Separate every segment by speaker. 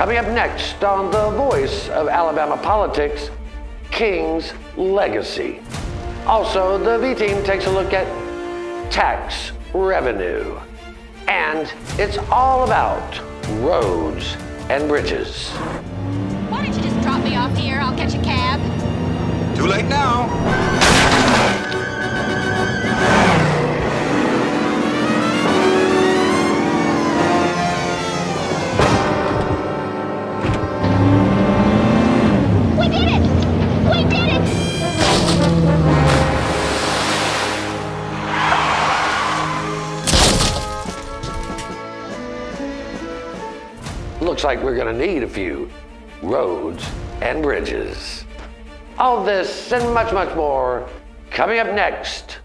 Speaker 1: Coming up next on The Voice of Alabama Politics, King's Legacy. Also, the V-Team takes a look at tax revenue. And it's all about roads and bridges.
Speaker 2: Why don't you just drop me off here? I'll catch a cab.
Speaker 3: Too late now.
Speaker 2: We did it! We did it!
Speaker 1: Looks like we're gonna need a few roads and bridges. All this and much, much more coming up next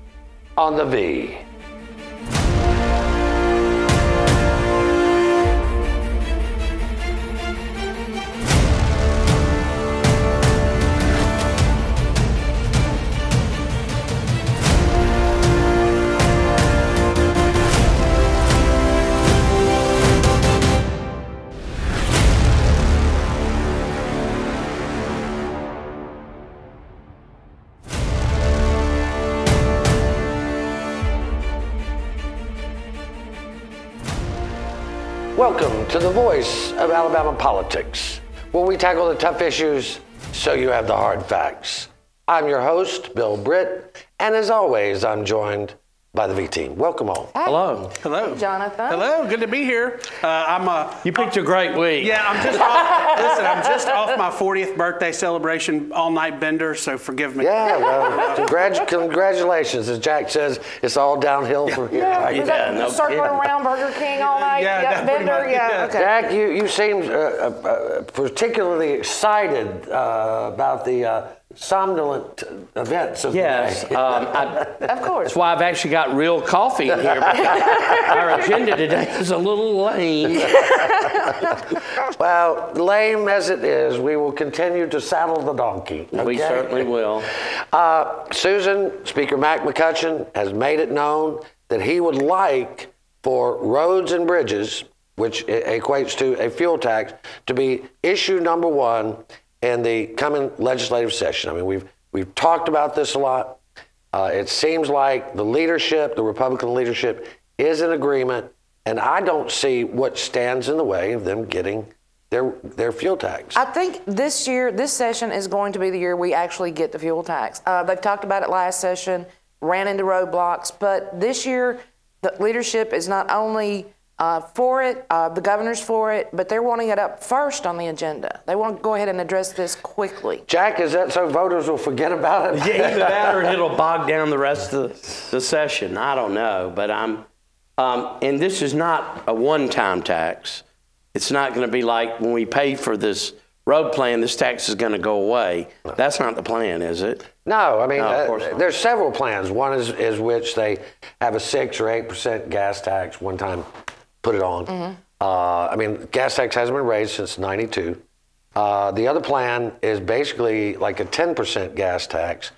Speaker 1: on The V. Welcome to The Voice of Alabama Politics, where we tackle the tough issues so you have the hard facts. I'm your host, Bill Britt, and as always, I'm joined by the V-Team. Welcome all.
Speaker 4: Hello.
Speaker 5: Hello.
Speaker 6: Jonathan.
Speaker 5: Hello. Good to be here.
Speaker 4: You picked a great week.
Speaker 5: Yeah, I'm just off. Listen, I'm just off my 40th birthday celebration, all-night bender. So forgive me.
Speaker 1: Yeah, well, congratulations. As Jack says, it's all downhill from here.
Speaker 6: Yeah, is that
Speaker 4: no
Speaker 6: circling
Speaker 4: kidding.
Speaker 6: around Burger King all night?
Speaker 5: Yeah, pretty
Speaker 6: Bender,
Speaker 5: much,
Speaker 6: yeah,
Speaker 5: yeah.
Speaker 6: okay.
Speaker 1: Jack, you seemed particularly excited about the somnolent events of
Speaker 4: Yes.
Speaker 1: the day.
Speaker 6: Of course.
Speaker 4: That's why I've actually got real coffee in here. Our agenda today is a little lame.
Speaker 1: Well, lame as it is, we will continue to saddle the donkey.
Speaker 4: We
Speaker 1: okay?
Speaker 4: certainly will.
Speaker 1: Susan, Speaker Mac McCutcheon, has made it known that he would like for roads and bridges, which equates to a fuel tax, to be issue number one in the coming legislative session. I mean, we've talked about this a lot. It seems like the leadership, the Republican leadership, is in agreement, and I don't see what stands in the way of them getting their fuel tax.
Speaker 6: I think this session is going to be the year we actually get the fuel tax. They've talked about it last session, ran into roadblocks, but this year the leadership is not only for it, the governor's for it, but they're wanting it up first on the agenda. They want to go ahead and address this quickly.
Speaker 1: Jack, is that so voters will forget about it?
Speaker 4: Yeah, either that or it'll bog down the rest of the session. I don't know, but and this is not a one-time tax. It's not going to be like when we pay for this road plan, this tax is going to go away. That's not the plan, is it?
Speaker 1: No, I mean,
Speaker 4: No, of course not.
Speaker 1: there's several plans. One is which they have a 6 or 8% gas tax one time, put it on.
Speaker 6: Mm-hmm.
Speaker 1: I mean, gas tax hasn't been raised since '92. The other plan is basically like a 10% gas tax,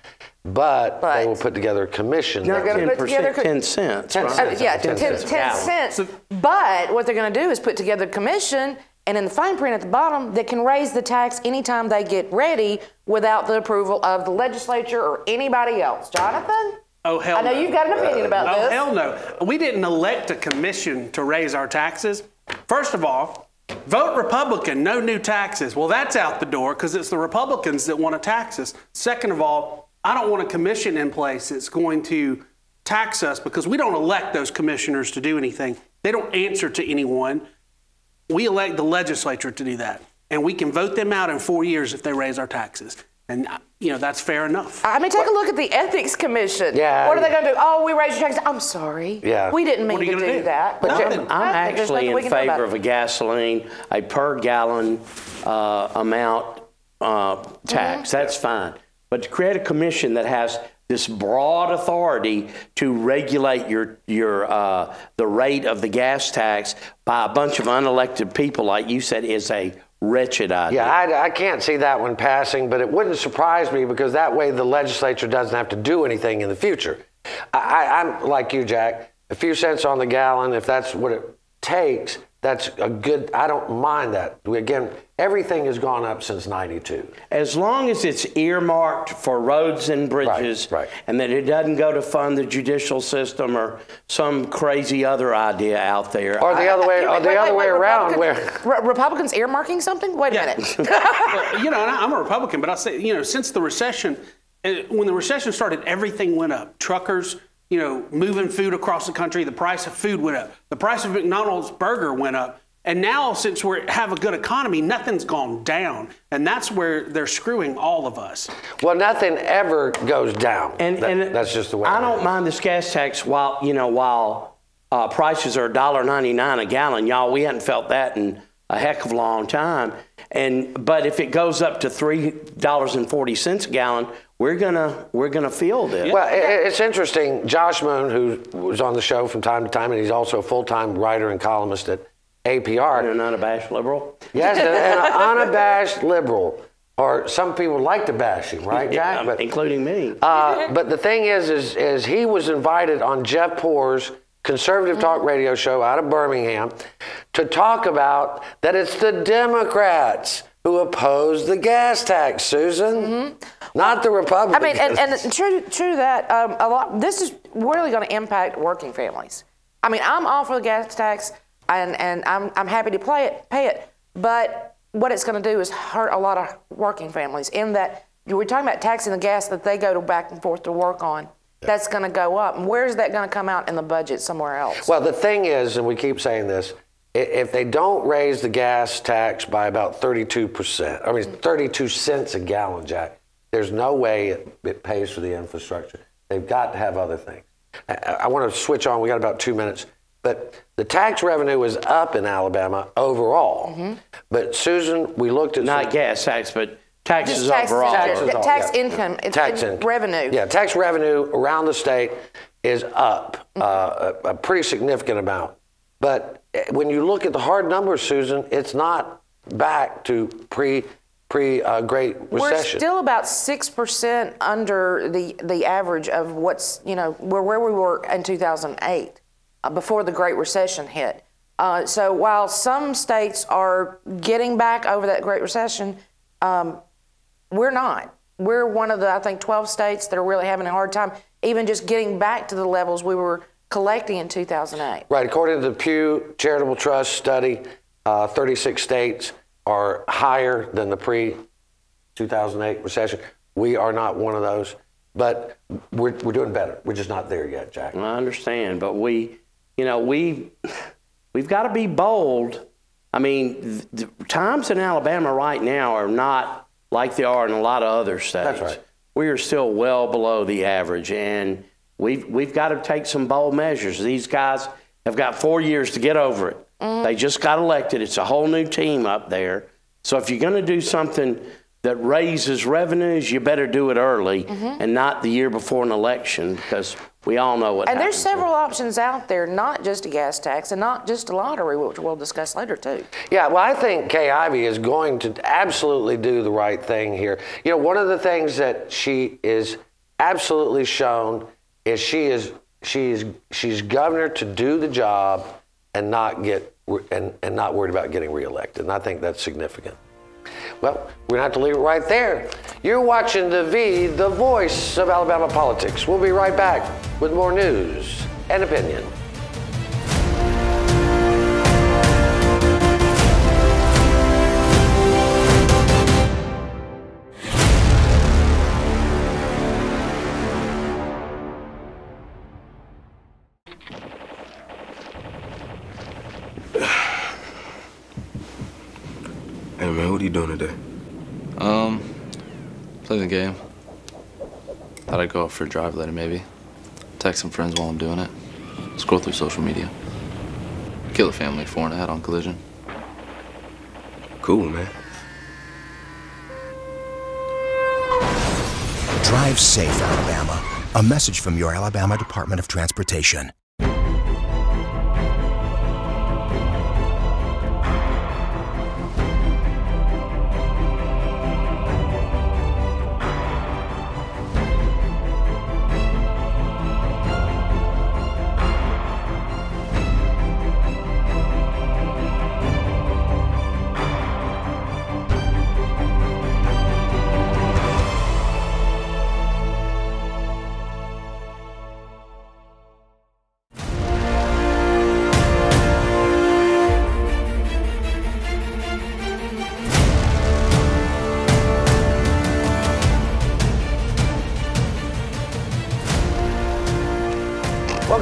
Speaker 1: but they will put together a commission.
Speaker 6: They're gonna put together
Speaker 4: 10 cents.
Speaker 1: 10
Speaker 4: right?
Speaker 1: cents.
Speaker 6: yeah,
Speaker 1: 10
Speaker 6: 10
Speaker 1: cents.
Speaker 6: cents. But what they're going to do is put together a commission, and in the fine print at the bottom, that can raise the tax anytime they get ready without the approval of the legislature or anybody else. Jonathan?
Speaker 5: Oh, hell
Speaker 6: I know
Speaker 5: no.
Speaker 6: you've got an opinion about
Speaker 5: Oh,
Speaker 6: this.
Speaker 5: hell no. We didn't elect a commission to raise our taxes. First of all, vote Republican, no new taxes. Well, that's out the door because it's the Republicans that want to tax us. Second of all, I don't want a commission in place that's going to tax us because we don't elect those commissioners to do anything. They don't answer to anyone. We elect the legislature to do that. And we can vote them out in 4 years if they raise our taxes. And, you know, that's fair enough.
Speaker 6: I mean, take a look at the Ethics Commission.
Speaker 1: Yeah.
Speaker 6: What are they going to do? Oh, we raised your taxes. I'm sorry.
Speaker 1: Yeah.
Speaker 6: We didn't mean
Speaker 5: What are
Speaker 6: to
Speaker 5: you
Speaker 6: do
Speaker 5: gonna do?
Speaker 6: that.
Speaker 1: But
Speaker 5: Nothing.
Speaker 4: I'm
Speaker 6: I think there's
Speaker 4: actually
Speaker 6: nothing we
Speaker 4: in
Speaker 6: can do about
Speaker 4: favor
Speaker 6: it.
Speaker 4: of a gasoline, a per gallon amount tax. That's fine. But to create a commission that has this broad authority to regulate the rate of the gas tax by a bunch of unelected people, like you said, is a wretched idea.
Speaker 1: Yeah, I can't see that one passing, but it wouldn't surprise me because that way the legislature doesn't have to do anything in the future. I'm like you, Jack, a few cents on the gallon, if that's what it takes, that's a good, I don't mind that. Again, everything has gone up since 92.
Speaker 4: As long as it's earmarked for roads and bridges,
Speaker 1: Right.
Speaker 4: and that it doesn't go to fund the judicial system or some crazy other idea out there.
Speaker 1: Or the other way, around, where
Speaker 6: Republicans earmarking something? Wait a minute.
Speaker 5: Well, you know, and I'm a Republican, but I say, you know, since the recession, when the recession started, everything went up. Truckers, you know, moving food across the country, the price of food went up. The price of McDonald's burger went up. And now, since we have a good economy, nothing's gone down. And that's where they're screwing all of us.
Speaker 1: well, nothing ever goes down.
Speaker 4: And
Speaker 1: That's just the way
Speaker 4: I
Speaker 1: it
Speaker 4: don't
Speaker 1: is.
Speaker 4: mind this gas tax while prices are $1.99 a gallon. Y'all, we hadn't felt that in a heck of a long time. But if it goes up to $3.40 a gallon, we're gonna feel this.
Speaker 1: Well, it's interesting. Josh Moon, who was on the show from time to time, and he's also a full-time writer and columnist at APR.
Speaker 4: You're an unabashed liberal.
Speaker 1: Yes, and an unabashed liberal. Or some people like to bash him, right, Jack?
Speaker 4: Yeah, including me.
Speaker 1: But the thing is he was invited on Jeff Poor's conservative talk radio show out of Birmingham to talk about that it's the Democrats who oppose the gas tax, Susan, not the
Speaker 6: I
Speaker 1: Republicans.
Speaker 6: mean, and true that a lot. This is really going to impact working families. I mean, I'm all for the gas tax, and I'm happy to pay it. But what it's going to do is hurt a lot of working families. In that we're talking about taxing the gas that they go to back and forth to work on. That's going to go up. And where's that going to come out in the budget somewhere else?
Speaker 1: Well, the thing is, and we keep saying this, if they don't raise the gas tax by about 32%, I mean 32 cents a gallon, Jack, there's no way it pays for the infrastructure. They've got to have other things. I want to switch on. We got about 2 minutes. But the tax revenue is up in Alabama overall. But Susan, we looked at
Speaker 4: Not gas tax, but taxes
Speaker 6: Just taxes,
Speaker 4: overall.
Speaker 6: tax income,
Speaker 1: tax income.
Speaker 6: revenue.
Speaker 1: Yeah, tax revenue around the state is up a pretty significant amount. But when you look at the hard numbers, Susan, it's not back to pre Great Recession.
Speaker 6: We're still about 6% under the average of what's, where we were in 2008, before the Great Recession hit. So while some states are getting back over that Great Recession, we're not. We're one of the, I think, 12 states that are really having a hard time even just getting back to the levels we were collecting in 2008.
Speaker 1: Right. According to the Pew Charitable Trust study, 36 states are higher than the pre-2008 recession. We are not one of those, but we're doing better. We're just not there yet, Jack.
Speaker 4: I understand, but we've got to be bold. I mean, the times in Alabama right now are not like they are in a lot of other states.
Speaker 1: That's right.
Speaker 4: We are still well below the average, and we've got to take some bold measures. These guys have got 4 years to get over it. They just got elected. It's a whole new team up there. So if you're going to do something that raises revenues, you better do it early and not the year before an election, because we all know what
Speaker 6: And
Speaker 4: happens.
Speaker 6: there's several options out there, not just a gas tax and not just a lottery, which we'll discuss later too.
Speaker 1: Yeah, well, I think Kay Ivey is going to absolutely do the right thing here. You know, one of the things that she is absolutely shown is she's governor to do the job and not get and not worried about getting reelected. And I think that's significant. Well, we're going to have to leave it right there. You're watching The V, the voice of Alabama politics. We'll be right back with more news and opinion.
Speaker 7: Hey man, what are you doing today?
Speaker 8: Playing the game. Thought I'd go out for a drive later, maybe. Text some friends while I'm doing it. Scroll through social media. Kill a family 4 and a head on Collision.
Speaker 7: Cool, man.
Speaker 9: Drive safe, Alabama. A message from your Alabama Department of Transportation.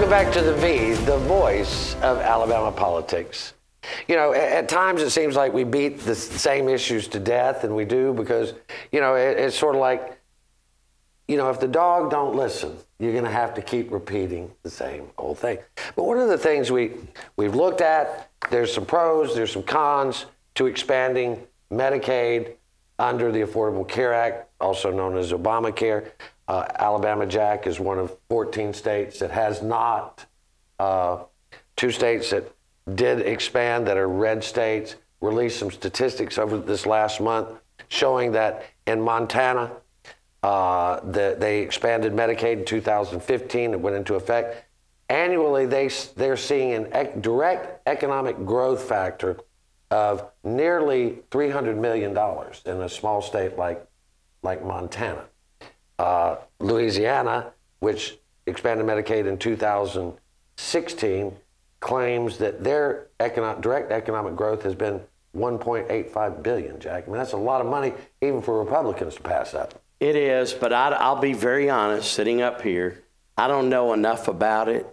Speaker 1: Welcome back to The V, the voice of Alabama politics. You know, at times it seems like we beat the same issues to death, and we do because, you know, it's sort of like, you know, if the dog don't listen, you're going to have to keep repeating the same old thing. But one of the things we've looked at, there's some pros, there's some cons to expanding Medicaid under the Affordable Care Act, also known as Obamacare. Alabama, Jack, is one of 14 states that has not. 2 states that did expand, that are red states, released some statistics over this last month showing that in Montana, they expanded Medicaid in 2015. It went into effect. Annually, they're seeing a direct economic growth factor of nearly $300 million in a small state like Montana. Louisiana, which expanded Medicaid in 2016, claims that their direct economic growth has been $1.85 billion, Jack. I mean, that's a lot of money even for Republicans to pass up.
Speaker 4: It is, but I'll be very honest, sitting up here, I don't know enough about it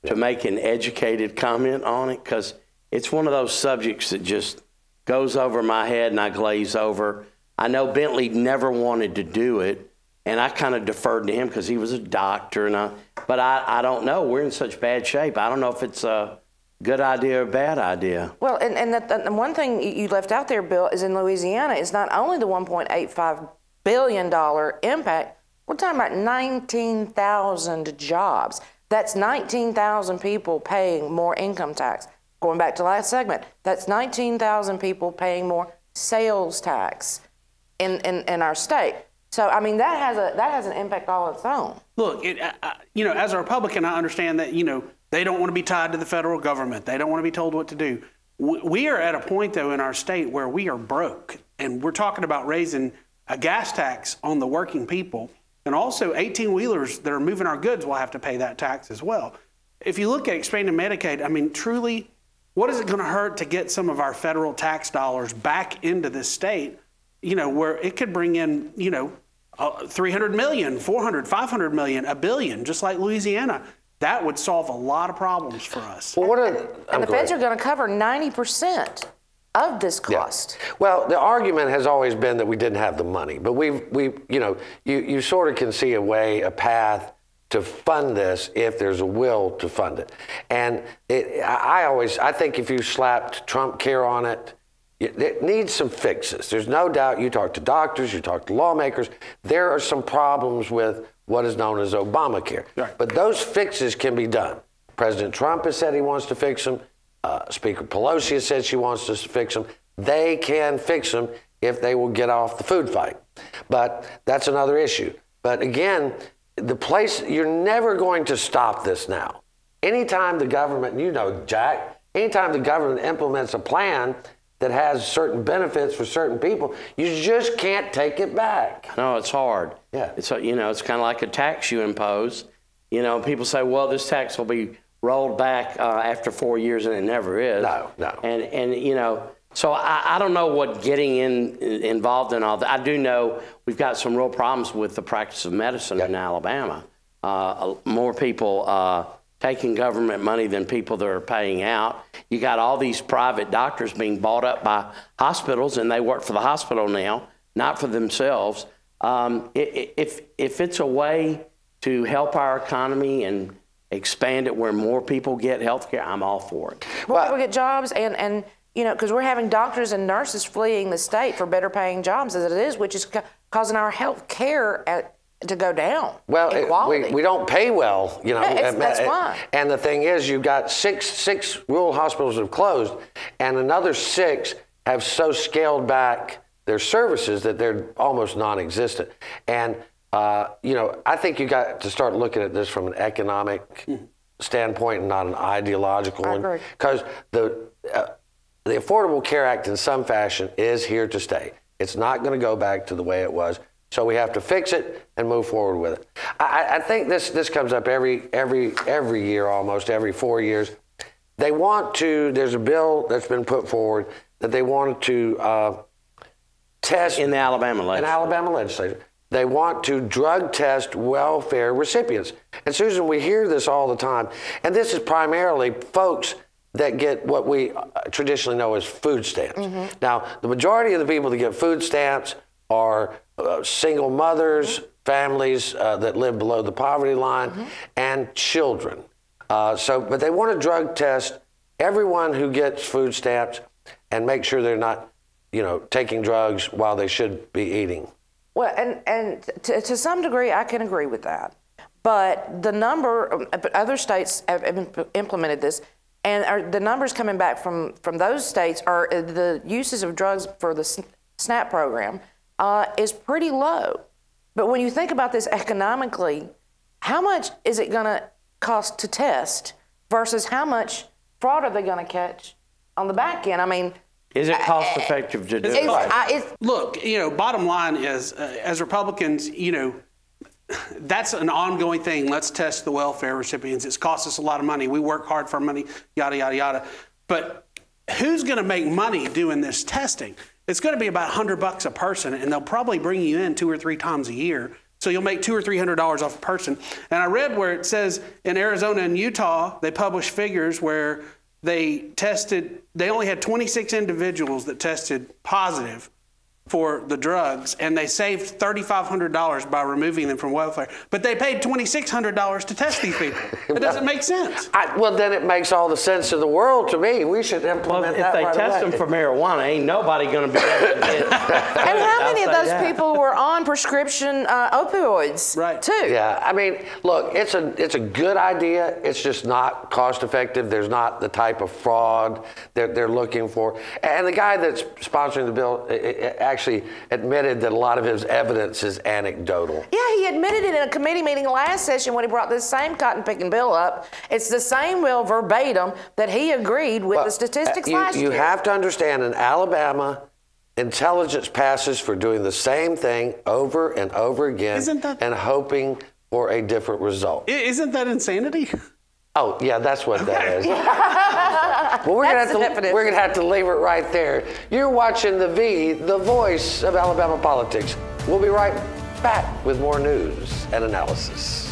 Speaker 4: to make an educated comment on it, because it's one of those subjects that just goes over my head and I glaze over. I know Bentley never wanted to do it, and I kind of deferred to him because he was a doctor, but I don't know. We're in such bad shape. I don't know if it's a good idea or a bad idea.
Speaker 6: Well, and the one thing you left out there, Bill, is in Louisiana, it's not only the $1.85 billion impact, we're talking about 19,000 jobs. That's 19,000 people paying more income tax. Going back to last segment, that's 19,000 people paying more sales tax in our state. So, I mean, that has an impact all its own.
Speaker 5: Look, you know, as a Republican, I understand that, you know, they don't want to be tied to the federal government. They don't want to be told what to do. We are at a point, though, in our state where we are broke, and we're talking about raising a gas tax on the working people, and also 18-wheelers that are moving our goods will have to pay that tax as well. If you look at expanding Medicaid, I mean, truly, what is it going to hurt to get some of our federal tax dollars back into this state, you know, where it could bring in, you know, 300 million, 400, 500 million, $1 billion, just like Louisiana. That would solve a lot of problems for us.
Speaker 1: Well,
Speaker 6: and the feds are going to cover 90% of this cost.
Speaker 1: Yeah. Well, the argument has always been that we didn't have the money, but we you know, you sort of can see a path to fund this if there's a will to fund it. And I think if you slapped Trump care on it, it needs some fixes. There's no doubt. You talk to doctors, you talk to lawmakers, there are some problems with what is known as Obamacare. Right. But those fixes can be done. President Trump has said he wants to fix them. Speaker Pelosi has said she wants to fix them. They can fix them if they will get off the food fight. But that's another issue. But again, you're never going to stop this now. Anytime the government, you know, Jack, anytime the government implements a plan that has certain benefits for certain people, you just can't take it back.
Speaker 4: No, it's hard.
Speaker 1: Yeah.
Speaker 4: It's, you know, it's kind of like a tax you impose. You know, people say, well, this tax will be rolled back after 4 years, and it never is.
Speaker 1: No.
Speaker 4: And you know, so I don't know what getting involved in all that. I do know we've got some real problems with the practice of medicine in Alabama. More people taking government money than people that are paying out. You got all these private doctors being bought up by hospitals, and they work for the hospital now, not for themselves. If it's a way to help our economy and expand it where more people get health care, I'm all for it.
Speaker 6: More people get jobs, and you know, because we're having doctors and nurses fleeing the state for better paying jobs as it is, which is causing our health care to go down.
Speaker 1: Well, we don't pay well, you know.
Speaker 6: That's why.
Speaker 1: And the thing is, you've got six rural hospitals have closed, and another 6 have so scaled back their services that they're almost non-existent. And you know, I think you got to start looking at this from an economic standpoint and not an ideological one. Because the Affordable Care Act, in some fashion, is here to stay. It's not going to go back to the way it was. So we have to fix it and move forward with it. I think this comes up every year, almost every 4 years. They want to. There's a bill that's been put forward that they wanted to test
Speaker 4: in the Alabama legislature.
Speaker 1: they want to drug test welfare recipients. And Susan, we hear this all the time. And this is primarily folks that get what we traditionally know as food stamps. Now, the majority of the people that get food stamps are single mothers, families that live below the poverty line, and children. But they want to drug test everyone who gets food stamps and make sure they're not, taking drugs while they should be eating.
Speaker 6: Well, and to some degree, I can agree with that. But but other states have implemented this, and the numbers coming back from those states are the uses of drugs for the SNAP program is pretty low. But when you think about this economically, how much is it going to cost to test versus how much fraud are they going to catch on the back end? I mean,
Speaker 4: is it cost effective to do it?
Speaker 5: Look, bottom line is, as Republicans, that's an ongoing thing. Let's test the welfare recipients. It's cost us a lot of money. We work hard for money, yada, yada, yada. But who's going to make money doing this testing? It's going to be about $100 a person, and they'll probably bring you in 2 or 3 times a year. So you'll make $200 or $300 off a person. And I read where it says in Arizona and Utah, they published figures where they only had 26 individuals that tested positive for the drugs, and they saved $3,500 by removing them from welfare. But they paid $2,600 to test these people. It doesn't make sense.
Speaker 1: Well, then it makes all the sense in the world to me. We should implement that right away.
Speaker 4: If they test them for marijuana, ain't nobody going to be able to get.
Speaker 6: And how many of those people were on prescription opioids, too?
Speaker 1: Yeah, I mean, look, it's a good idea. It's just not cost effective. There's not the type of fraud they're looking for. And the guy that's sponsoring the bill actually admitted that a lot of his evidence is anecdotal.
Speaker 6: Yeah, he admitted it in a committee meeting last session when he brought this same cotton picking bill up. It's the same bill verbatim that he agreed with the statistics last year.
Speaker 1: You have to understand, in Alabama, intelligence passes for doing the same thing over and over again and hoping for a different result.
Speaker 5: Isn't that insanity?
Speaker 1: Oh, yeah, that's what that is. Well, we're going to have to leave it right there. You're watching The V, the voice of Alabama politics. We'll be right back with more news and analysis.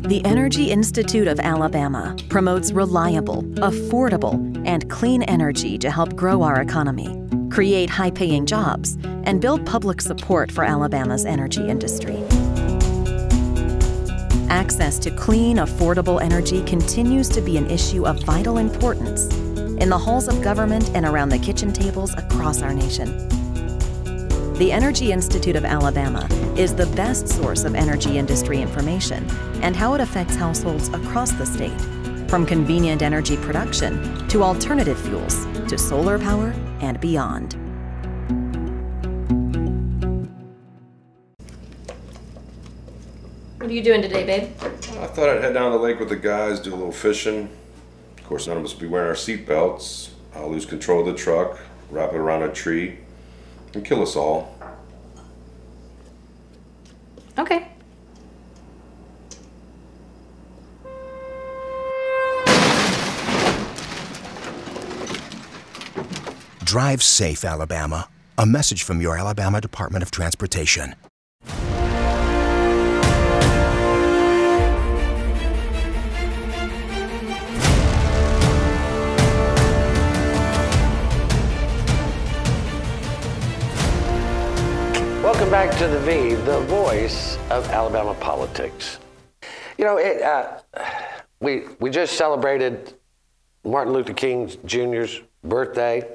Speaker 10: The Energy Institute of Alabama promotes reliable, affordable, and clean energy to help grow our economy, create high-paying jobs, and build public support for Alabama's energy industry. Access to clean, affordable energy continues to be an issue of vital importance in the halls of government and around the kitchen tables across our nation. The Energy Institute of Alabama is the best source of energy industry information and how it affects households across the state, from convenient energy production to alternative fuels to solar power and beyond.
Speaker 11: What are you doing today, babe?
Speaker 7: I thought I'd head down to the lake with the guys, do a little fishing. Of course, none of us will be wearing our seatbelts. I'll lose control of the truck, wrap it around a tree, and kill us all.
Speaker 11: Okay.
Speaker 9: Drive safe, Alabama. A message from your Alabama Department of Transportation.
Speaker 1: Welcome back to The V, the voice of Alabama politics. You know, we just celebrated Martin Luther King Jr.'s birthday,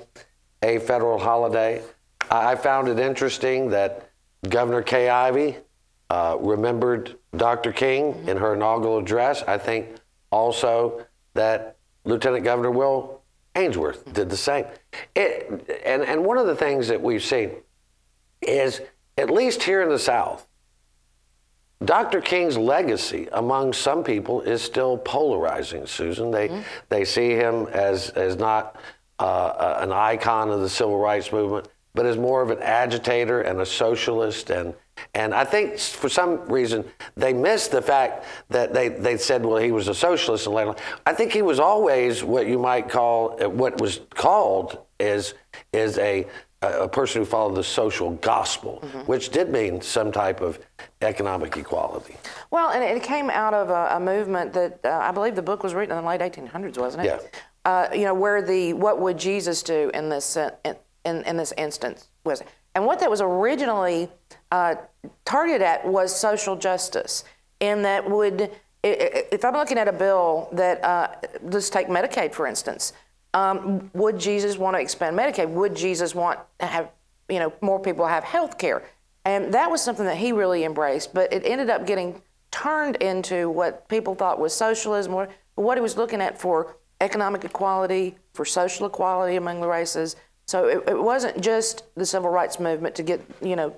Speaker 1: a federal holiday. I found it interesting that Governor Kay Ivey remembered Dr. King in her inaugural address. I think also that Lieutenant Governor Will Ainsworth did the same. And one of the things that we've seen is, at least here in the South, Dr. King's legacy among some people is still polarizing, Susan. They see him as not an icon of the civil rights movement. but as more of an agitator and a socialist. And I think for some reason they missed the fact that they said, well, he was a socialist. And later, I think he was always what you might call, what was called is a person who followed the social gospel, which did mean some type of economic equality.
Speaker 6: Well, and it came out of a movement that I believe the book was written in the late 1800s, wasn't it?
Speaker 1: Yeah.
Speaker 6: You know, where what would Jesus do in this in this instance was, and what that was originally targeted at was social justice, in that if I'm looking at a bill that let's take Medicaid for instance. Would Jesus want to expand Medicaid? Would Jesus want to have, more people have health care? And that was something that he really embraced, but it ended up getting turned into what people thought was socialism, or what he was looking at for economic equality, for social equality among the races. So it wasn't just the civil rights movement to get,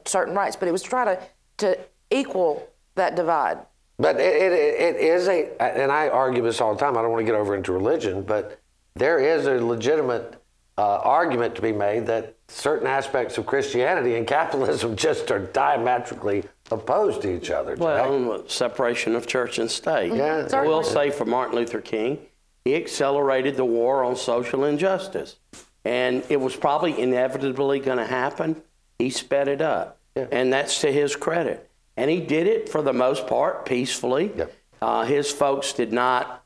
Speaker 6: certain rights, but it was try to equal that divide.
Speaker 1: But it is and I argue this all the time, I don't want to get over into religion, but there is a legitimate argument to be made that certain aspects of Christianity and capitalism just are diametrically opposed to each other.
Speaker 4: Well, separation of church and state.
Speaker 1: Yeah.
Speaker 4: I will say for Martin Luther King, he accelerated the war on social injustice. And it was probably inevitably going to happen. He sped it up. Yeah. And that's to his credit. And he did it, for the most part, peacefully. Yeah. His folks did not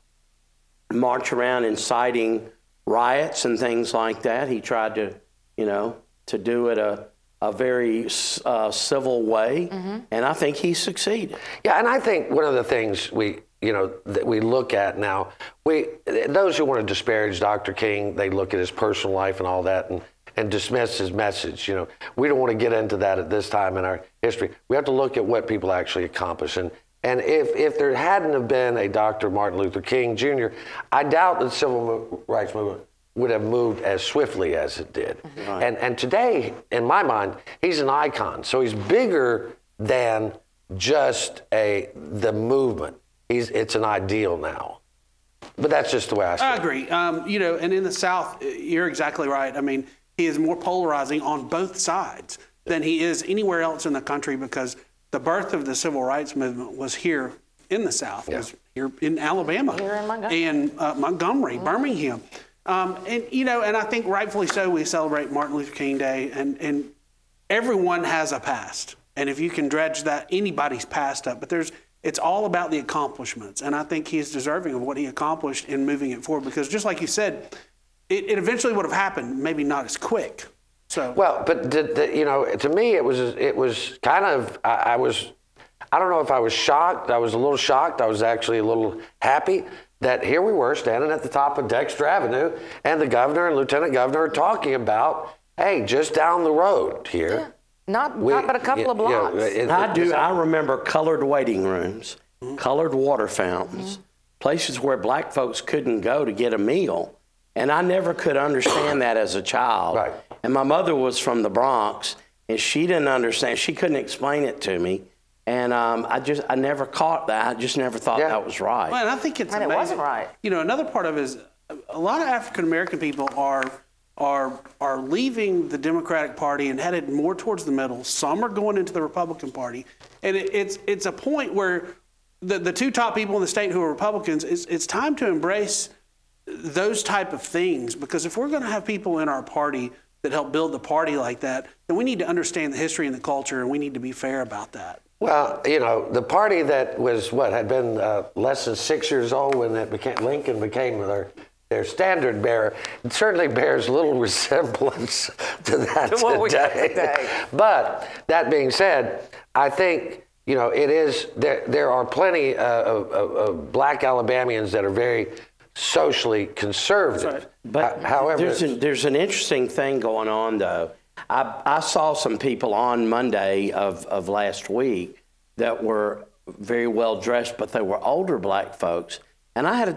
Speaker 4: march around inciting riots and things like that. He tried to, to do it a very civil way, and I think he succeeded.
Speaker 1: Yeah, and I think one of the things that we look at now, those who want to disparage Dr. King, they look at his personal life and all that and dismiss his message. We don't want to get into that at this time in our history. We have to look at what people actually accomplish. And if there hadn't have been a Dr. Martin Luther King Jr., I doubt the civil rights movement would have moved as swiftly as it did. Right. And today, in my mind, he's an icon. So he's bigger than just the movement. It's an ideal now. But that's just the way I see it.
Speaker 5: I agree. And in the South, you're exactly right. I mean, he is more polarizing on both sides than he is anywhere else in the country, because the birth of the civil rights movement was here in the South. It was here in Alabama,
Speaker 6: here in Montgomery,
Speaker 5: and Montgomery, Birmingham. And I think rightfully so, we celebrate Martin Luther King Day, and everyone has a past. And if you can dredge anybody's past up, but it's all about the accomplishments. And I think he's deserving of what he accomplished in moving it forward, because just like you said, it eventually would have happened, maybe not as quick. So
Speaker 1: well, but to me, it was kind of, I don't know if I was shocked. I was a little shocked. I was actually a little happy that here we were standing at the top of Dexter Avenue, and the governor and lieutenant governor are talking about, hey, just down the road here.
Speaker 6: Yeah. Not but a couple of blocks.
Speaker 4: I remember colored waiting rooms, colored water fountains, places where black folks couldn't go to get a meal. And I never could understand that as a child.
Speaker 1: Right.
Speaker 4: And my mother was from the Bronx, and she didn't understand. She couldn't explain it to me. And I never caught that. I just never thought that was right.
Speaker 5: Well, and I think it's amazing.
Speaker 6: It wasn't right.
Speaker 5: Another part of it is a lot of African American people are leaving the Democratic Party and headed more towards the middle. Some are going into the Republican Party, and it's a point where the two top people in the state who are Republicans, it's time to embrace those type of things, because if we're going to have people in our party that help build the party like that, then we need to understand the history and the culture, and we need to be fair about that.
Speaker 1: Well, the party that was had been less than 6 years old when Lincoln became their standard bearer, it certainly bears little resemblance to that today. But that being said, I think it is there are plenty of black Alabamians that are very socially conservative.
Speaker 5: Right.
Speaker 4: But
Speaker 1: however,
Speaker 4: there's an interesting thing going on, though. I saw some people on Monday of last week that were very well dressed, but they were older black folks. And I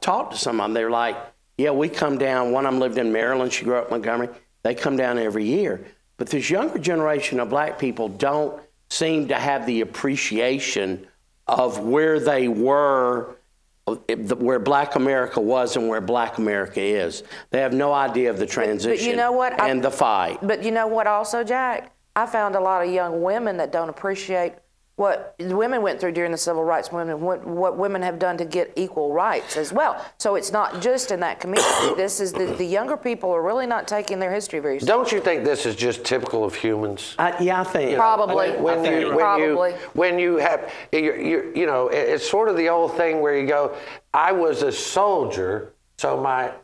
Speaker 4: talked to some of them. They were like, yeah, we come down. One of them lived in Maryland. She grew up in Montgomery. They come down every year. But this younger generation of black people don't seem to have the appreciation of where they were where Black America was and where Black America is. They have no idea of the transition
Speaker 6: but you know what?
Speaker 4: and the fight.
Speaker 6: But you know what also, Jack? I found a lot of young women that don't appreciate what women went through during the civil rights movement, what women have done to get equal rights as well. So it's not just in that community. This is the younger people are really not taking their history very seriously.
Speaker 1: Don't you think this is just typical of humans?
Speaker 4: Yeah, I think.
Speaker 6: Probably.
Speaker 1: When you have, you know, it's sort of the old thing where you go, I was a soldier, so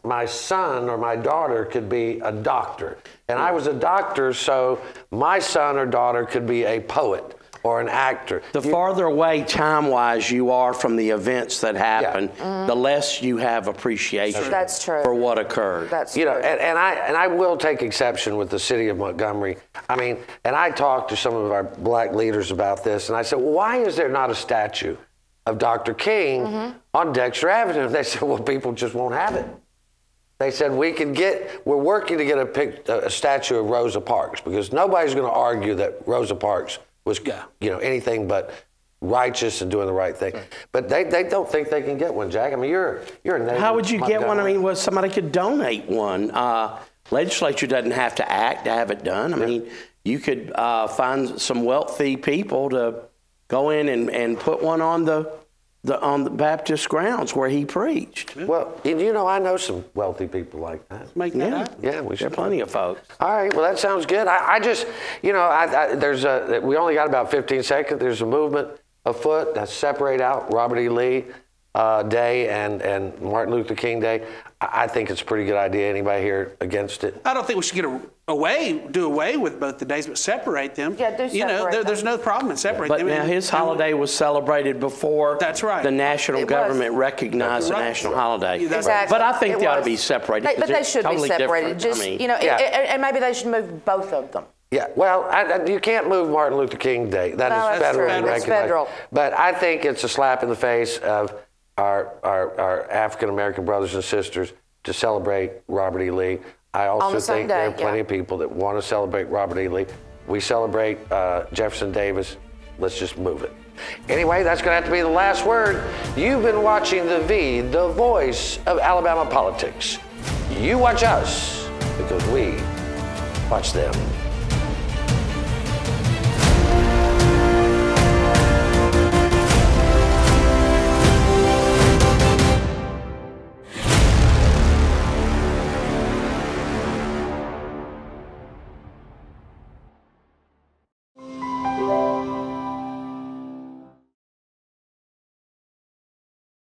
Speaker 1: my son or my daughter could be a doctor. And I was a doctor, so my son or daughter could be a poet or an actor.
Speaker 4: The farther away time-wise you are from the events that happen, the less you have appreciation
Speaker 6: That's true.
Speaker 4: for what occurred.
Speaker 6: That's
Speaker 1: you know,
Speaker 6: true.
Speaker 1: and I will take exception with the city of Montgomery. I mean, and I talked to some of our black leaders about this, and I said, well, why is there not a statue of Dr. King on Dexter Avenue? And they said, well, people just won't have it. They said, we're working to get a statue of Rosa Parks, because nobody's going to argue that Rosa Parks was, you know, anything but righteous and doing the right thing. But they don't think they can get one, Jack. I mean, you're a native.
Speaker 4: How would you get one? I mean, well, somebody could donate one. Legislature doesn't have to act to have it done. I mean, you could find some wealthy people to go in and put one on the Baptist grounds where he preached.
Speaker 1: Well, you know, I know some wealthy people like that.
Speaker 5: Make that happen.
Speaker 1: Yeah, we
Speaker 4: There
Speaker 1: should.
Speaker 4: are plenty of folks.
Speaker 1: All right, well, that sounds good. I just, you know, we only got about 15 seconds. There's a movement afoot that's separate out Robert E. Lee Day and Martin Luther King Day. I think it's a pretty good idea. Anybody here against it?
Speaker 5: I don't think we should do away with both the days, but separate them.
Speaker 6: Yeah, do
Speaker 5: You know,
Speaker 6: separate
Speaker 5: there's no problem in separating
Speaker 4: But
Speaker 5: them.
Speaker 4: now his holiday was celebrated before
Speaker 5: That's right.
Speaker 4: the national
Speaker 6: It was.
Speaker 4: government recognized the
Speaker 5: Right.
Speaker 4: national holiday.
Speaker 5: That's
Speaker 6: Exactly.
Speaker 4: But I think
Speaker 6: It
Speaker 4: they ought to
Speaker 6: was.
Speaker 4: be separated.
Speaker 6: But
Speaker 4: 'cause
Speaker 6: they
Speaker 4: they're
Speaker 6: should
Speaker 4: totally
Speaker 6: be separated.
Speaker 4: different.
Speaker 6: Just,
Speaker 4: I mean,
Speaker 6: you know,
Speaker 1: Yeah.
Speaker 6: and maybe they should move both of them.
Speaker 1: Yeah, well, you can't move Martin Luther King Day. That
Speaker 6: No,
Speaker 1: is
Speaker 6: that's true.
Speaker 1: federally
Speaker 6: That's
Speaker 1: recognized.
Speaker 6: federal.
Speaker 1: But I think it's a slap in the face of our African American brothers and sisters to celebrate Robert E. Lee. I also
Speaker 6: the same
Speaker 1: think there are
Speaker 6: day,
Speaker 1: plenty of people that want to celebrate Robert E. Lee. We celebrate Jefferson Davis. Let's just move it. Anyway, that's going to have to be the last word. You've been watching The V, the voice of Alabama politics. You watch us because we watch them.